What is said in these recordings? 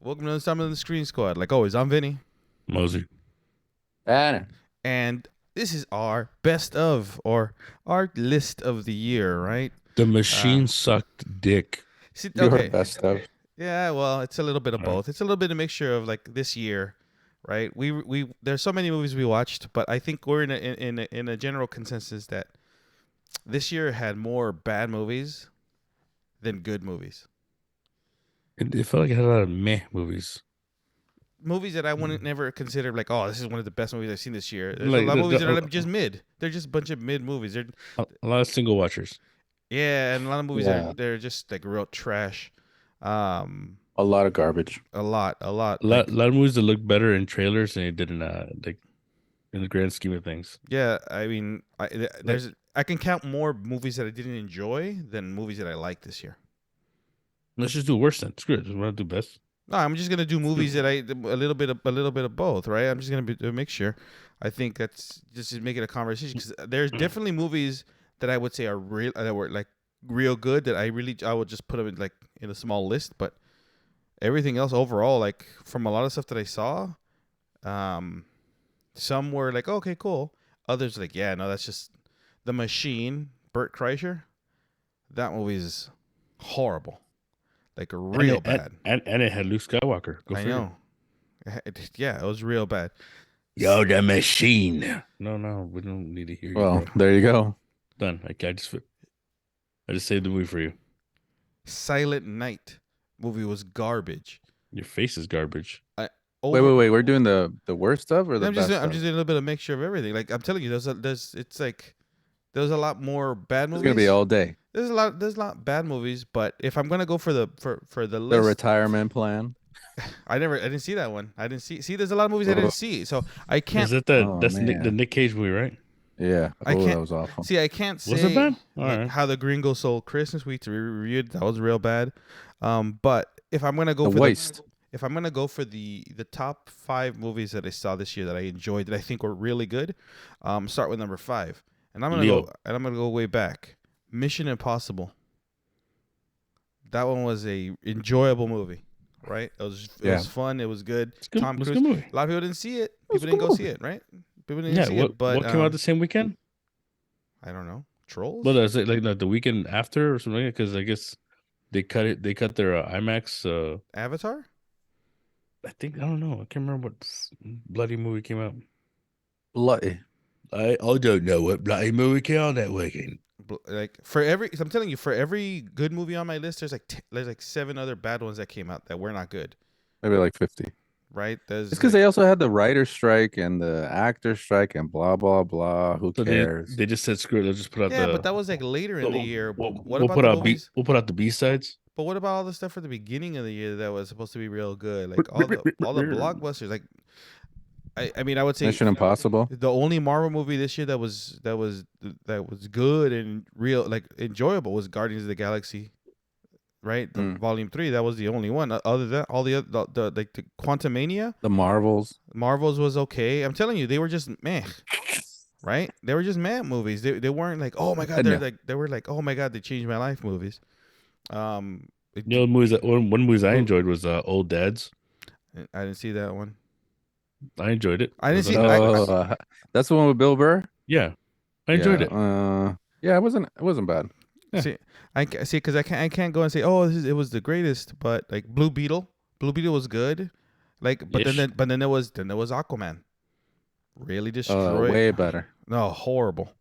Welcome to the Summon of the Screen Squad. Like always, I'm Vinny. Mosey. And this is our best of, or our list of the year, right? The machine sucked dick. Your Okay. best of. Yeah, well, it's a little bit of All right. both. It's a little bit of mixture of like this year, right? We there's so many movies we watched, but I think we're in a general consensus that this year had more bad movies than good movies. It felt like it had a lot of meh movies. Movies that I wouldn't never consider like, oh, this is one of the best movies I've seen this year. There's Like, a lot of movies that are the- just mid. They're just a bunch of mid movies. They're A lot of single watchers. Yeah, and a lot of movies Yeah. they're just like real trash. A lot of garbage. A lot. A lot Like, of movies that look better in trailers than it did in like in the grand scheme of things. yeah, I mean, I can count more movies that I didn't enjoy than movies that I liked this year. Let's just do worse then. Screw it. Just want to do best. No, I'm just gonna do movies that a little bit of both, right? I'm just gonna do a mixture. I think that's just to make it a conversation because there's definitely movies that I would say are real that were like real good that I would just put them in a small list, but everything else overall, like from a lot of stuff that I saw, some were like okay, cool. Others like yeah, no, that's just The Machine, Burt Kreischer. That movie is horrible, like real bad. And it had Luke Skywalker. Go I figure. know. Yeah, it was real bad. Yo, the machine. No, we don't need to hear you. Well, Bro. there you go. Done. I just saved the movie for you. Silent Night movie was garbage. Your face is garbage. Wait. We're doing the worst of or the I'm best just of? doing a little bit of mixture of everything. Like I'm telling you, there's a lot more bad It's movies. gonna be all day. There's a lot of bad movies, but if I'm gonna go for the The list, retirement plan. I didn't see that one. I didn't see. There's a lot of movies I didn't see, so I can't. Is that Oh, that's the man. Nick Cage movie, right? Yeah. I Oh, can't- that was awful. See, I can't say Was it bad? All like, right. how the Gringo Soul Christmas week to reviewed. That was real bad. But if I'm gonna go The for waste. if I'm gonna go for the top 5 movies that I saw this year that I enjoyed that I think were really good, start with number 5, and I'm gonna go way back. Mission Impossible. That one was a enjoyable movie, right? It was fun. It was good. It's good. Tom It's a Cruise. good movie. A lot of people didn't see it. was People a didn't good go see movie. it, right? People didn't Yeah. see What it. But came out the same weekend? I don't know. Trolls. Well, is it like the weekend after or something? Because I guess they cut it. They cut their IMAX. Avatar. I don't know. I can't remember what bloody movie came out. Bloody. I don't know what bloody movie came out that weekend. Like for every, I'm telling you, for every good movie on my list, there's like 7 other bad ones that came out that were not good. Maybe like 50. Right? There's It's because they also had the writer's strike and the actor's strike and blah blah blah. Who So cares? they just said screw it. Let's just put out yeah, the. but that was like later in the year. We'll, What we'll about put the out movies? We'll put out the B sides. But what about all the stuff at the beginning of the year that was supposed to be real good? Like all the blockbusters. Like I mean, I would say Mission Impossible. the only Marvel movie this year that was good and real, like enjoyable, was Guardians of the Galaxy. Right, the Volume 3. That was the only one. Other than that, all the other, the Quantumania, The Marvels. Marvels was okay. I'm telling you, they were just meh. Right? They were just meh movies. They weren't like, oh my god, they were like, oh my god, they changed my life movies. The other movies one movies I enjoyed was Old Dads. I didn't see that one. I enjoyed it. I didn't see. That's the one with Bill Burr. Yeah, I enjoyed it. Yeah, it wasn't bad. Yeah. See, because I can't go and say, oh, it was the greatest. But like Blue Beetle was good. Like, but then there was Aquaman. Really destroyed. Way better. No, horrible.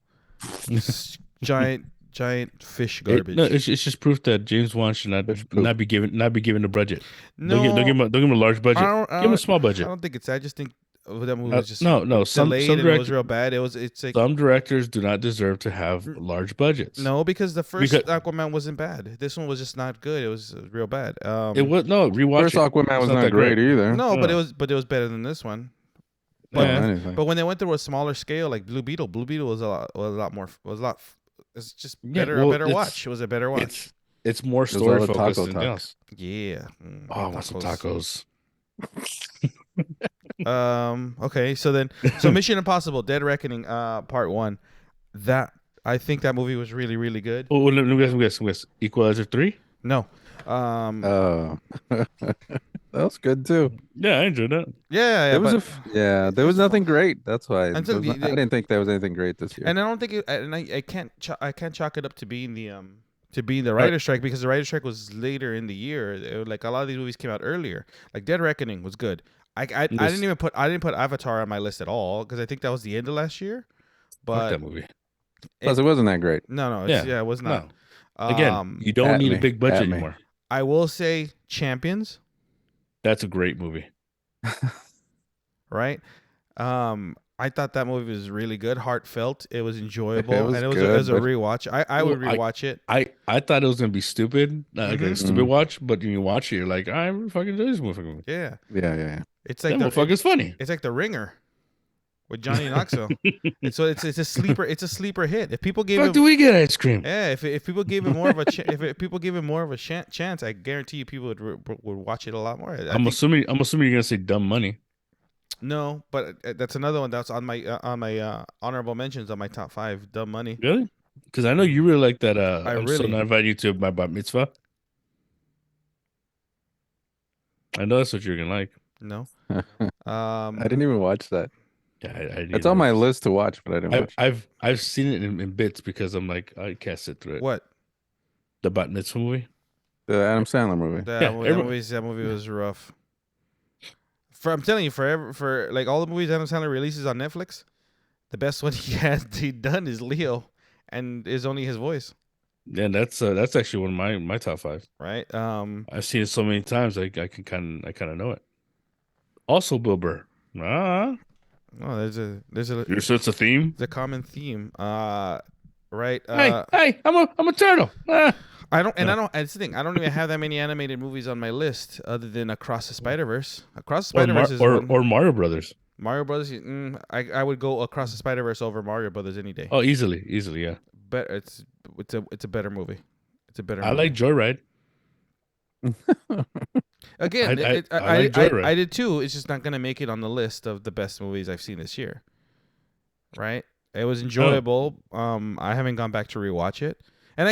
giant fish garbage. No, it's just proof that James Wan should not be given the budget. No, don't give him a large budget. Give him a small I budget. don't think it's. I just think that movie was just No. Some delayed and it was directors, real bad. It's like some directors do not deserve to have large budgets. no, because the first Aquaman wasn't bad. This one was just not good. It was real bad. It was no rewatch. First Aquaman was It's not that great either. No, Yeah. but it was better than this one. Yeah. But when they went through a smaller scale, like Blue Beetle was a lot more. It's just better. A better watch. It was a better watch. It's more all story the focused taco than talk. else. Yeah. Oh, I want some tacos. Okay. So Mission Impossible: Dead Reckoning, Part 1. That I think that movie was really, really good. Oh, let me guess. Equalizer 3? No. That That was good too. Yeah, I enjoyed that. Yeah, There was but there was nothing great. That's why until I didn't think there was anything great this year. and I don't think I can't I can't chalk it up to being the Uh, writer's strike, because the writer's strike was later in the year. Like a lot of these movies came out earlier. Like Dead Reckoning was good. I This- didn't put Avatar on my list at all because I think that was the end of last year. Fuck But that movie. Plus, it wasn't that great. no, Yeah. it was not. No. Again, you don't At need a me. big budget At me. anymore. I will say Champions, That's a great movie. right? I thought that movie was really good, heartfelt. It was enjoyable, It was and it was good, a but- rewatch. I would Well, rewatch it. I thought it was gonna be stupid, like a Mhm. stupid watch, but when you watch it, you're like, I fucking enjoy this motherfucking movie. Yeah, Yeah. it's That like motherfucker's funny. it's like The Ringer with Johnny Knoxville. And so it's a sleeper. It's a sleeper hit. If people gave Fuck, him, do we get ice cream? yeah, if people gave him more of a people gave him more of a chance, I guarantee you people would watch it a lot more. I'm assuming you're gonna say Dumb Money. No, but that's another one that's on my honorable mentions on my top 5. Dumb Money. Really? Because I know you really like that. I I'm still really- not inviting you to my bat mitzvah. I know that's what you're gonna like. No. I didn't even watch that. Yeah, I It's on my list to watch, but I didn't watch. I've seen it in bits because I'm like, I can't sit through it. What? The bat mitzvah movie? The Adam Sandler movie. That movie was rough. I'm telling you, for like all the movies Adam Sandler releases on Netflix, the best one he done is Leo, and is only his voice, Yeah, that's actually one of my top 5. right? I've seen it so many times, I can kind of know it. Also, Bill Burr. Oh, there's a You're so it's a theme. the common theme, right? Hey, I'm a turtle. I don't. That's the thing. I don't even have that many animated movies on my list, other than Across the Spider-Verse. Across the Spider-Verse is one. or Mario Brothers. Mario Brothers. I would go Across the Spider-Verse over Mario Brothers any day. Oh, easily, yeah. But it's a better movie. It's a better. I movie. like Joyride. Again, I like Joyride. I did too. It's just not gonna make it on the list of the best movies I've seen this year. Right? It was enjoyable. I haven't gone back to rewatch it, and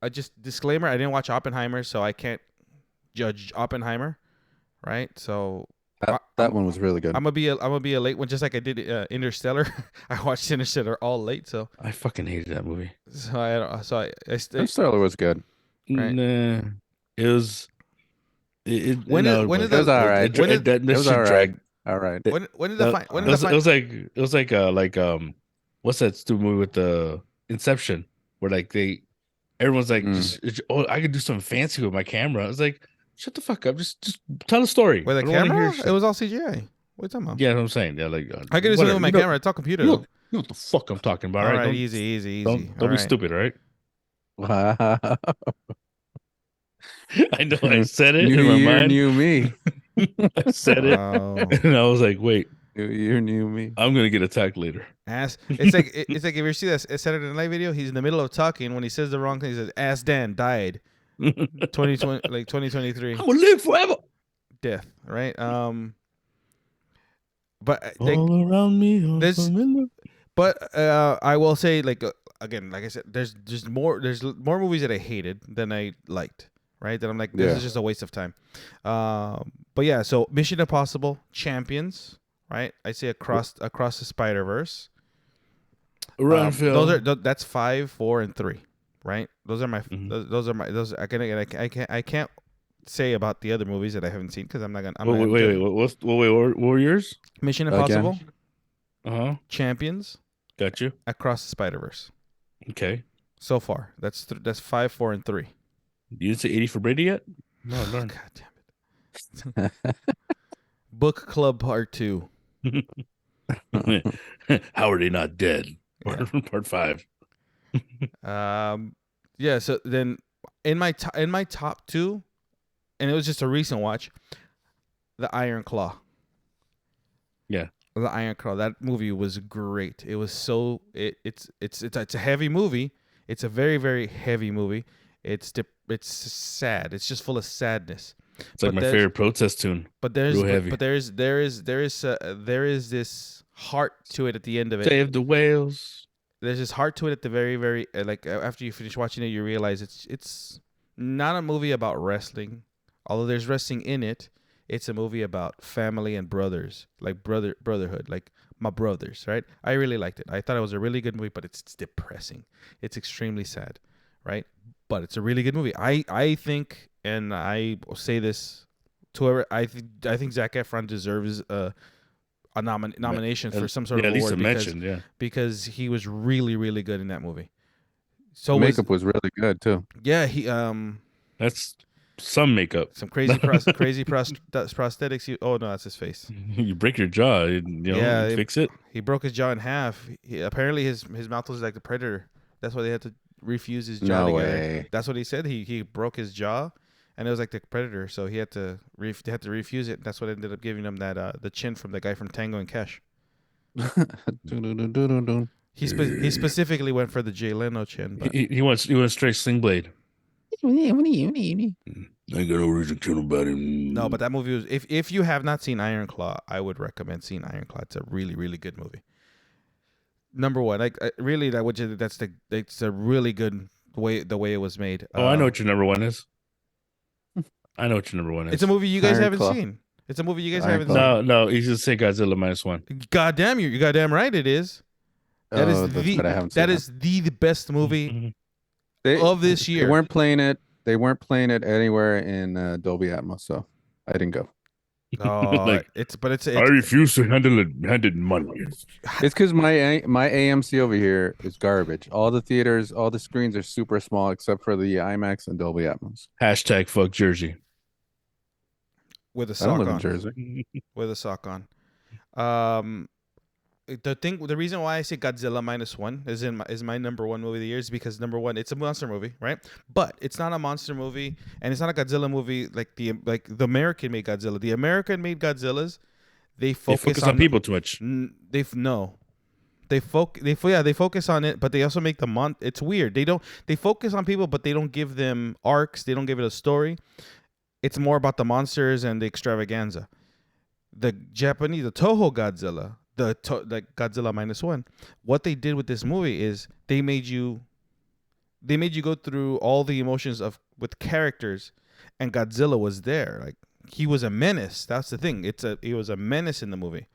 I just disclaimer: I didn't watch Oppenheimer, so I can't judge Oppenheimer. Right? So That one was really good. I'm gonna be a late one, just like I did Interstellar. I watched Interstellar all late, so I fucking hated that movie. I Interstellar was good. Right. Nah, it was. It When did It was all right. It, it, that It was shit all right. dragged. All right. when did the It was like what's that stupid movie with the Inception where like everyone's like I could do something fancy with my camera. I was like, shut the fuck up, just tell a story. with a I don't wanna camera? hear shit. It was all CGI. What are you talking about? Yeah, that's what I'm saying. Yeah, like I could do something with my camera. It's all computer. You though. know what the fuck I'm talking about, All right? right, Don't, easy. don't All be right. stupid, all right? Wow. I know I said it New in my year, mind. new me. I said it, Wow. and I was like, wait, New year, new me. I'm gonna get attacked later. Ass. It's like if you see that Saturday Night video, he's in the middle of talking when he says the wrong thing. He says, "Ass Dan died." 2020, like 2023, I'm gonna live forever. death. Right. But like, All around me, all there's- familiar. but I will say, like again, like I said, there's more movies that I hated than I liked. Right. That I'm like, this Yeah. is just a waste of time. But yeah. So Mission Impossible, Champions. Right. I say across the Spider-Verse. Run, Phil. That's 5, 4, and 3, right? Those are my Mhm. those I can't say about the other movies that I haven't seen because I'm not gonna. I'm not Wait, gonna wait, judge. what were yours? Mission Again? Impossible, Uh-huh. Champions, Got you. Across the Spider-Verse. Okay. So far, that's 5, 4, and 3. You didn't say 80 for Brady yet? No, learn. God damn it! Book Club Part 2. How are they not dead? Yeah. Part 5. Yeah. So then, in my top 2, and it was just a recent watch, The Iron Claw. Yeah. The Iron Claw. That movie was great. It was so it's a heavy movie. It's a very, very heavy movie. It's sad. It's just full of sadness. It's like But my there's- favorite protest tune. But there's Real heavy. but there is this heart to it at the end of it. Save the whales. There's this heart to it at the very, very like after you finish watching it, you realize it's not a movie about wrestling. Although there's wrestling in it, it's a movie about family and brothers, like brotherhood, like my brothers, right? I really liked it. I thought it was a really good movie, but it's depressing. It's extremely sad, right? But it's a really good movie. I think, and I say this to whoever, I think Zac Efron deserves a nomination for some sort yeah, of at least award a mention. Yeah, because he was really really good in that movie. So Makeup was really good too. yeah, he that's some makeup. some crazy prosthetics. Oh no, that's his face. You break your jaw, you know, Yeah, you fix it. He broke his jaw in half. Apparently his mouth was like the Predator. That's why they had to refuse his jaw No together. way. That's what he said. He broke his jaw, and it was like the Predator. So he had to they had to refuse it. That's what ended up giving him that the chin from the guy from Tango and Cash. Dun-dun-dun-dun-dun. He specifically went for the Jay Leno chin. But He went straight sling blade. I ain't got no reason to kill nobody. no, but that movie was. If you have not seen Iron Claw, I would recommend seeing Iron Claw. It's a really really good movie. Number one, like really, that's a really good the way it was made. Oh, I know what your number one is. I know what your number one is. It's a movie you guys Iron haven't Claw. seen. It's a movie you guys Iron haven't Claw. seen. No, he's just say Godzilla -1. Goddamn, you're goddamn right. It is. That is That's what I haven't seen. that is the best movie They, of this They year. weren't playing it. They weren't playing it anywhere in Dolby Atmos, so I didn't go. Oh, Like, it's I refuse to handle money. It's because my AMC over here is garbage. All the theaters, all the screens are super small except for the IMAX and Dolby Atmos. Hashtag fuck Jersey. with a I don't sock live in on. Jersey. With a sock on. The reason why I say Godzilla -1 is my number one movie of the year is because number one, it's a monster movie, right? But it's not a monster movie, and it's not a Godzilla movie like the American made Godzilla. The American made Godzillas, they They focus, focus on people too much. They focus on it, but they also make it's weird. They focus on people, but they don't give them arcs. They don't give it a story. It's more about the monsters and the extravaganza. The Toho Godzilla, like Godzilla -1, what they did with this movie is they made you go through all the emotions with characters, and Godzilla was there. Like he was a menace. That's the thing. It was a menace in the movie.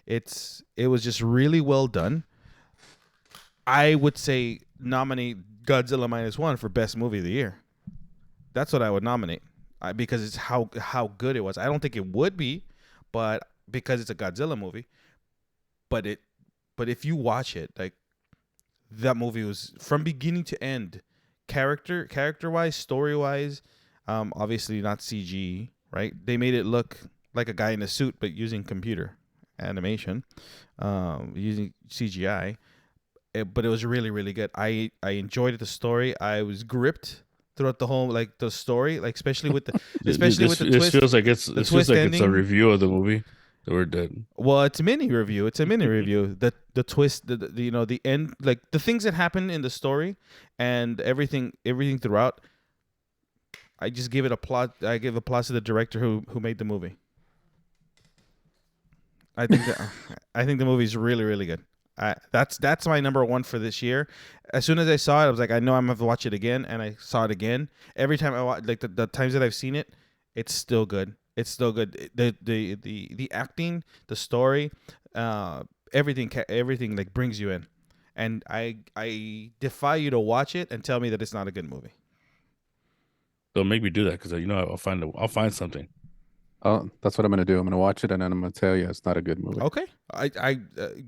It was just really well done. I would say nominate Godzilla -1 for best movie of the year. That's what I would nominate because it's how good it was. I don't think it would be, but because it's a Godzilla movie. But if you watch it, like that movie was from beginning to end, character wise, story wise, obviously not CG, right? They made it look like a guy in a suit, but using computer animation, using CGI. But it was really, really good. I enjoyed the story. I was gripped throughout the whole the story, especially with the This twist. feels like it's a ending. review of the movie that we're dead. Well, it's a mini review. The twist, the end, like the things that happen in the story, and everything throughout. I just give it applause. I give applause to the director who made the movie. I think the movie's really, really good. That's my number one for this year. As soon as I saw it, I was like, I know I'm gonna have to watch it again, and I saw it again. Every time I watch, like the times that I've seen it, it's still good. It's still good. The acting, the story, everything like brings you in, and I defy you to watch it and tell me that it's not a good movie. Don't make me do that because I'll find something. Oh, that's what I'm gonna do. I'm gonna watch it and then I'm gonna tell you it's not a good movie. Okay,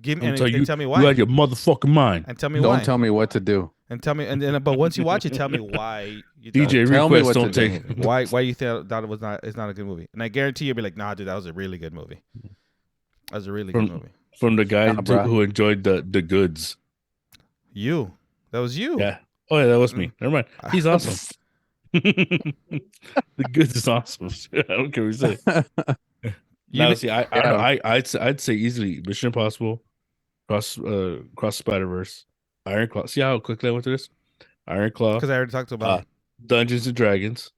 give me I'll and tell you, tell me why. You had your motherfucking mind. And tell me Don't why. tell me what to do. And tell me, but once you watch it, tell me why. DJ Tell me requests what to don't take. do. Why you thought it's not a good movie? And I guarantee you'll be like, nah, dude, that was a really good movie. That was a really good movie. From the guy Nah, bruh. who enjoyed the goods. That was you. Yeah. Oh yeah, that was me. Never mind. He's awesome. The goods is awesome. I don't care what you say. Now, see, I'd say easily Mission Impossible, Cross Spider-Verse, Iron Claw. See how quickly I went through this? Iron Claw, Because I already talked about it. Dungeons and Dragons.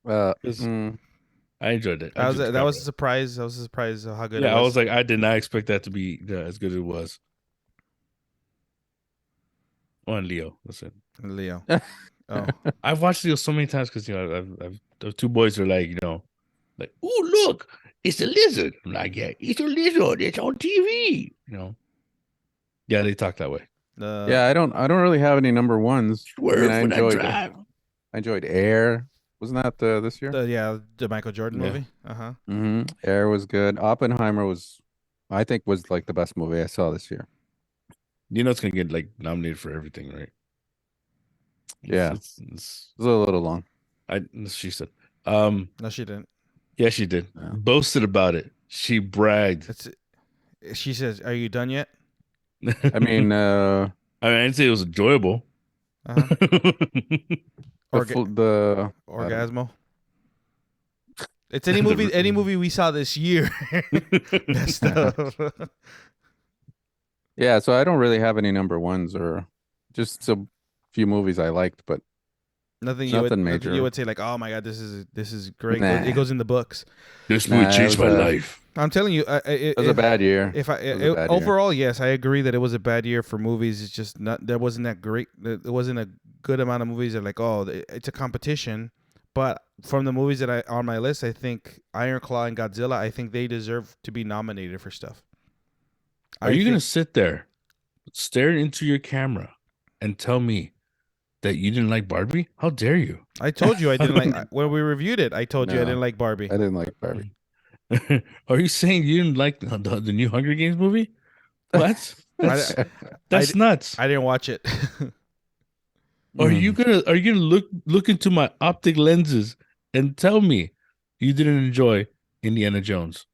Uh, I enjoyed it. That was a surprise. That was a surprise of how good. Yeah, it was. I was like, I did not expect that to be as good as it was. Oh, and Leo, listen. Leo. Oh, I've watched Leo so many times because I've the two boys are like, like, oh look, it's a lizard. I'm like, yeah, it's a lizard. It's on TV. Yeah, they talk that way. Yeah, I don't really have any number ones. I mean, Swerve when I drive. I enjoyed Air. Wasn't that this year? the Michael Jordan Yeah. movie. Uh-huh. Air was good. Oppenheimer I think was like the best movie I saw this year. It's gonna get like nominated for everything, right? Yeah. It's It was a little long. she said. No, she didn't. Yeah, she did. Yeah. Boasted about it. She bragged. She says, "Are you done yet?" I mean, I didn't say it was enjoyable. Uh-huh. the Orgasmo. It's any movie we saw this year. Best of. yeah. So I don't really have any number ones or just a few movies I liked, but Nothing major. You would say like, oh my god, this is great. Nah. It goes in the books. This movie changed my life. I'm telling you, it was a bad year. Overall, yes, I agree that it was a bad year for movies. It's just not there wasn't that great. There wasn't a good amount of movies that are like, oh, it's a competition. But from the movies that I on my list, I think Iron Claw and Godzilla, I think they deserve to be nominated for stuff. Are you gonna sit there, stare into your camera, and tell me that you didn't like Barbie? How dare you? I told you I didn't like when we reviewed it. I told you I No. didn't like Barbie. I didn't like Barbie. Are you saying you didn't like the new Hunger Games movie? What? That's nuts. I didn't watch it. Are you gonna look into my optic lenses and tell me you didn't enjoy Indiana Jones?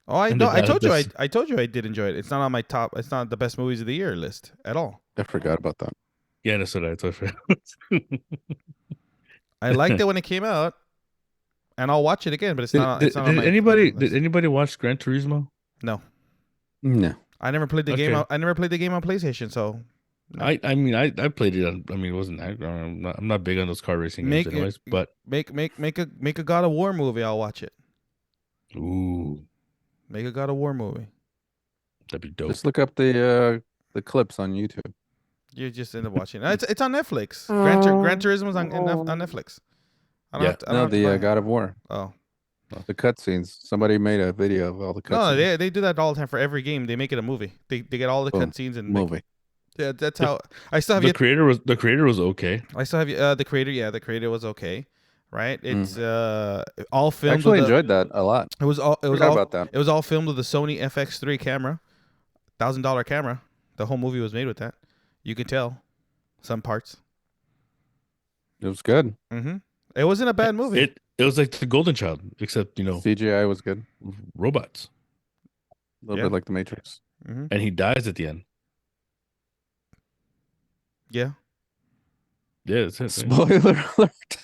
Oh, I told you I told you I did enjoy it. It's not on my top. It's not the best movies of the year list at all. I forgot about that. Yeah, that's what I told you. I liked it when it came out, and I'll watch it again. But it's not. Did anybody watch Gran Turismo? No. No. I never played the game. Okay. I never played the game on PlayStation. So no. I mean I played it on. I mean, it wasn't. I'm not big on those car racing games, anyways. But make a God of War movie. I'll watch it. Ooh, Make a God of War movie. that'd be dope. Just look up the clips on YouTube. You just end up watching it. It's on Netflix. Gran Turismo's on Netflix. I don't have to buy it. God of War. Oh. The cutscenes. Somebody made a video of all the cutscenes. No, they do that all the time for every game. They make it a movie. They get all the cutscenes and movie. Yeah, that's how I still have the creator was okay. I still have the creator. Yeah, the creator was okay, right? It's all filmed. I actually enjoyed that a lot. It was all about that. It was all filmed with the Sony FX3 camera, $1,000 camera. The whole movie was made with that. You could tell some parts. It was good. Mm-hmm. It wasn't a bad movie. It was like the Golden Child, except CGI was good. robots, A little bit like the Matrix. Mm-hmm. and he dies at the end. Yeah. Yeah, that's it. Spoiler alert.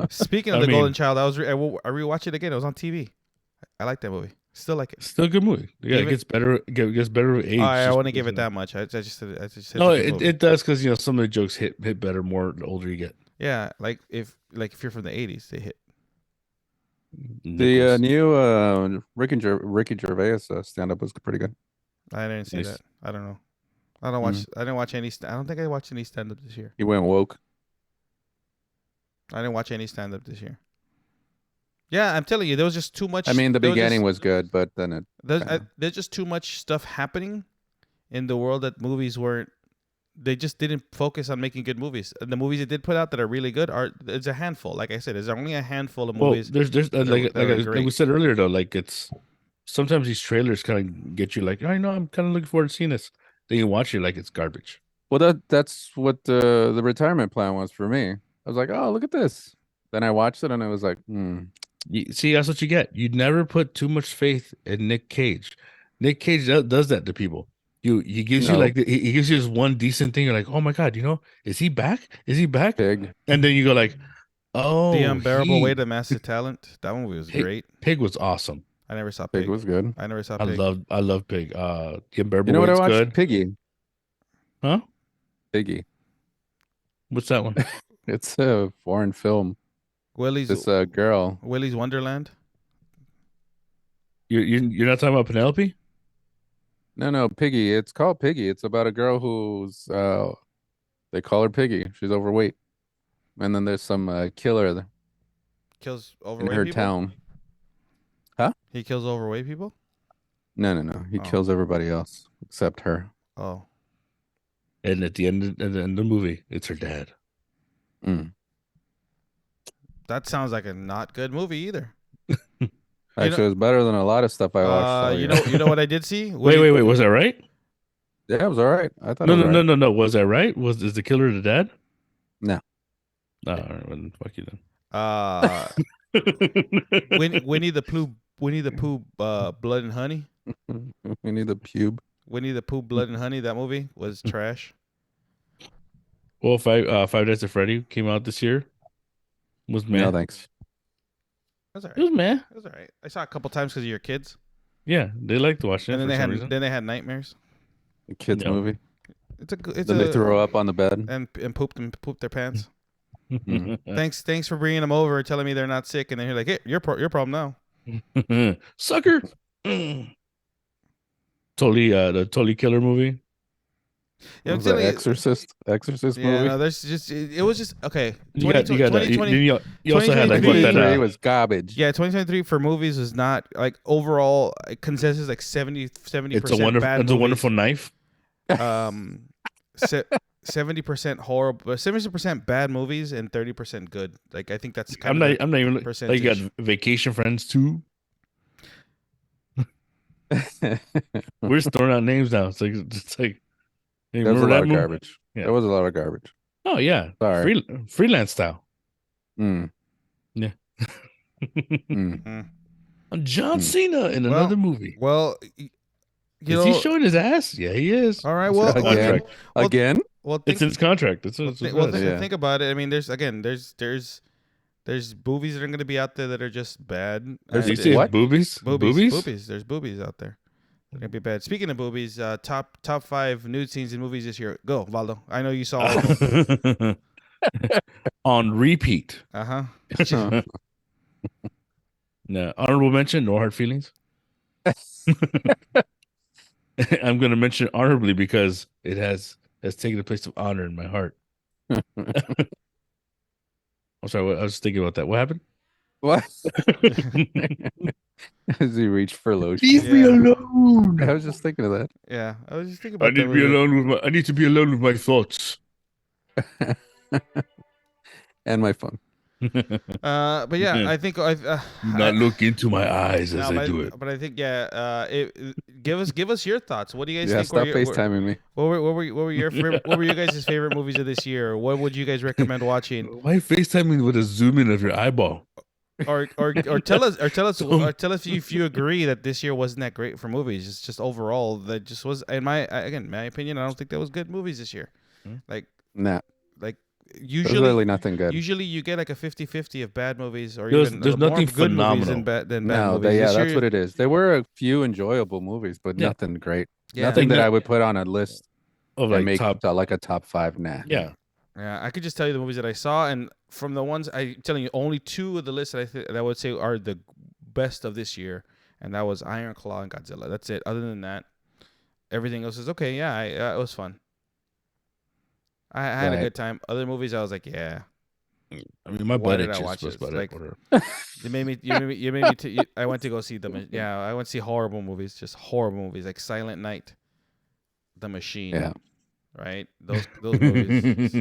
Speaking of the Golden Child, I rewatched it again. It was on TV. I like that movie. Still like it. Still a good movie. Yeah, it gets better. It gets better with age. I wouldn't give it that much. I just said No, it does because some of the jokes hit better more the older you get. Yeah, like if you're from the 80s, they hit. The new Ricky Gervais stand up was pretty good. I didn't see Nice. that. I don't know. I don't watch. I didn't watch any. I don't think I watched any stand up this year. He went woke. I didn't watch any stand up this year. Yeah, I'm telling you, there was just too much. I mean, the beginning was good, but then it. There's just too much stuff happening in the world that movies weren't. They just didn't focus on making good movies. And the movies they did put out that are really good it's a handful. Like I said, there's only a handful of movies. There's like great. we said earlier though, like it's sometimes these trailers kind of get you like, I know I'm kind of looking forward to seeing this. Then you watch it like it's garbage. Well, that's what the retirement plan was for me. I was like, oh, look at this. Then I watched it and I was like, See, that's what you get. You never put too much faith in Nick Cage. Nick Cage does that to people. He gives you like he gives you this one decent thing. You're like, oh my god, is he back? Is he back? Pig. And then you go like, oh, The Unbearable Weight of Massive Talent. That movie was great. Pig was awesome. I never saw Pig. Pig was good. I never saw Pig. I love Pig. The Unbearable You know what I Weight's watched? good. Piggy. Huh? Piggy. What's that one? It's a foreign film. Willy's This girl. Willy's Wonderland. You're not talking about Penelope? No, Piggy. It's called Piggy. It's about a girl who's they call her Piggy. She's overweight, and then there's some killer kills in overweight her people. town. He kills overweight people. No. He Oh. kills everybody else except her. Oh, And at the end of the movie, it's her dad. Mm. that sounds like a not good movie either. Actually, it was better than a lot of stuff I watched. all You year. know what I did see? Wait. Was that right? Yeah, it was all right. I thought No, it was all right. no. Was that right? Is the killer the dad? No. No, all right, well, then fuck you then. Winnie the Pooh, Blood and Honey. We need the pube. Winnie the Pooh, Blood and Honey. That movie was trash. Well, Five Nights at Freddy came out this year. Was No, man. thanks. It was It was man. alright. I saw it a couple times because of your kids, Yeah, they liked watching it and then for they some had reason. then they had nightmares. The kids No. movie. It's Then they throw up on the bed. and pooped their pants. Mm. Thanks for bringing them over and telling me they're not sick, and then you're like, hey, your problem now. Sucker. Totally, the Totally Killer movie. Yeah, I'm Was that telling you. Exorcist Yeah, movie? no, there's just it was just okay. You got that. 2020 You also had like what 2023 that. 2023 was garbage. Yeah, 2023 for movies was not like overall consensus like 70% It's a bad movies. wonderful knife. 70% horrible, 70% bad movies and 30% good. Like I think that's kind I'm of not even like you got percentage. Vacation Friends too. We're just throwing out names now. It's like hey, There was a remember lot that of movie? garbage. Yeah. There was a lot of garbage. Oh yeah, Sorry. freelance style. Mm. John Mm. Cena in Well, another movie. Well, you Is know, he showing his ass? Yeah, he is. all right. It's Well, in his Again? contract. Well, Again? well, It's think, in his contract. That's what well, it thi- well, says. Yeah. think about it. I mean, there's movies that are going to be out there that are just bad. There's Did you And- say what? boobies? Boobies. There's boobies out there. They're gonna be bad. Speaking of boobies, top 5 nude scenes in movies this year. Go, Valdo. I know you saw all of them. On repeat. Uh-huh. No, honorable mention, no hard feelings. I'm going to mention it honorably because it has taken a place of honor in my heart. I'm sorry, I was thinking about that. What happened? What? As he reached for lotion. Leave me alone. I was just thinking of that. Yeah, I was just thinking I about need that to be movie. alone with I need to be alone with my thoughts. And my phone. But yeah, I think Not look into my eyes as I do it. But I think give us your thoughts. What do you guys Yeah, think? stop FaceTiming me. What were your what were you guys' favorite movies of this year? What would you guys recommend watching? Why FaceTiming with a zoom in of your eyeball? Or tell us if you agree that this year wasn't that great for movies. It's just overall that just was in my opinion. I don't think there was good movies this year. Like Nah. There's usually really nothing good. Usually you get like a 50-50 of bad movies or There's even nothing more good movies phenomenal. than bad No, movies. yeah, This that's year- what it is. There were a few enjoyable movies, but Yeah. nothing great. Yeah. Nothing Like that no- I would put on a list Of and like make top. like a top 5. Nah. Yeah. Yeah, I could just tell you the movies that I saw, and from the ones I'm telling you, only 2 of the list that I would say are the best of this year, and that was Iron Claw and Godzilla. That's it. Other than that, everything else is okay. Yeah, it was fun. I had a Right. good time. Other movies, I was like, yeah. I mean, my Why butt did I itches, watch but it? about Like- it. Whatever. You made me. I went to go see them. Yeah, I went to see horrible movies, just horrible movies like Silent Night, The Machine. Yeah. Right. Those movies,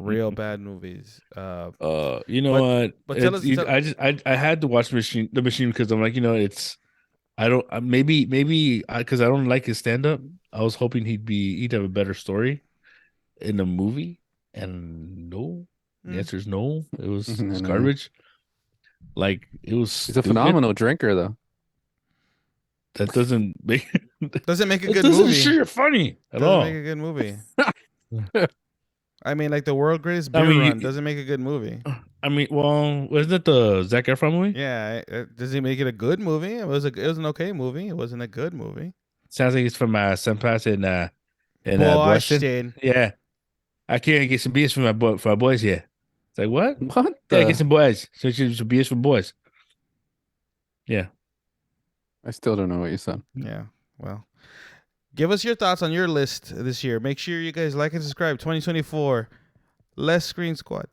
real bad movies. You know But- what? but tell us- I had to watch the machine because I'm like, you know, it's I don't maybe because I don't like his stand up. I was hoping he'd have a better story in the movie, and no, the Mm. answer is no. It was No, it's no. garbage. Like it was. He's a phenomenal drinker, though. That doesn't make Doesn't make a it good doesn't movie. sure funny at Doesn't all. make a good movie. I mean, like the world greatest I beer mean, run doesn't make a good movie. I mean, well, wasn't it the Zac Efron movie? Yeah, does he make it a good movie? It was an okay movie. It wasn't a good movie. Sounds like it's from Senpai in Boston. Boston. Yeah, I can't get some beers for my boys here. It's like what? What? Yeah, the- get some boys. So some beers for boys. Yeah. I still don't know what you said. Yeah. Well, give us your thoughts on your list this year. Make sure you guys like and subscribe. 2024, Less Screen Squad.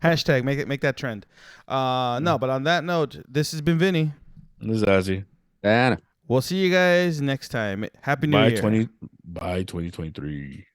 Hashtag make that trend. No, but on that note, this has been Vinny. This is Ozzy. And We'll see you guys next time. Happy New Year. By 2023.